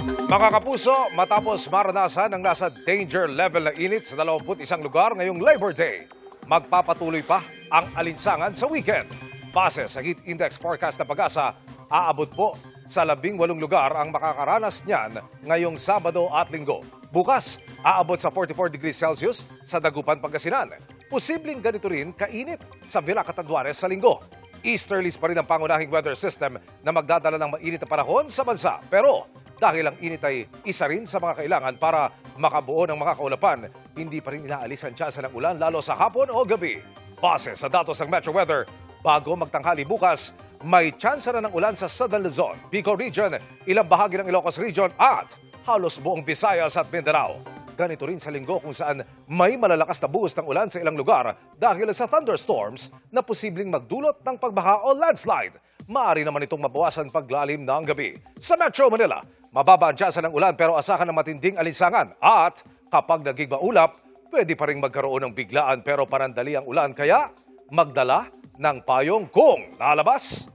Mga kapuso, matapos maranasan ang nasa danger level na init sa 21 lugar ngayong Labor Day, magpapatuloy pa ang alinsangan sa weekend. Base sa Heat Index Forecast na Pag-asa, aabot po sa 18 lugar ang makakaranas niyan ngayong Sabado at Linggo. Bukas, aabot sa 44 degrees Celsius sa Dagupan, Pangasinan. Posibleng ganito rin kainit sa Villa Catanduanes sa Linggo. Easterlies pa rin ang pangunahing weather system na magdadala ng mainit na panahon sa bansa. Pero dahil ang init ay isa rin sa mga kailangan para makabuo ng mga kaulapan, hindi pa rin inaalis ang tsansa ng ulan lalo sa hapon o gabi. Base sa datos ng Metro Weather, bago magtanghali bukas, may tsansa na ng ulan sa Southern Luzon, Bicol Region, ilang bahagi ng Ilocos Region at halos buong Visayas at Mindanao. Ganito rin sa Linggo kung saan may malalakas na buhos ng ulan sa ilang lugar dahil sa thunderstorms na posibleng magdulot ng pagbaha o landslide. Maaari naman itong mabawasan paglalim ng gabi. Sa Metro Manila, mababa ang tsansa ng ulan pero asahan ng matinding alinsangan. At kapag naging maulap, pwede pa rin magkaroon ng biglaan pero panandali ang ulan kaya magdala ng payong kung lalabas.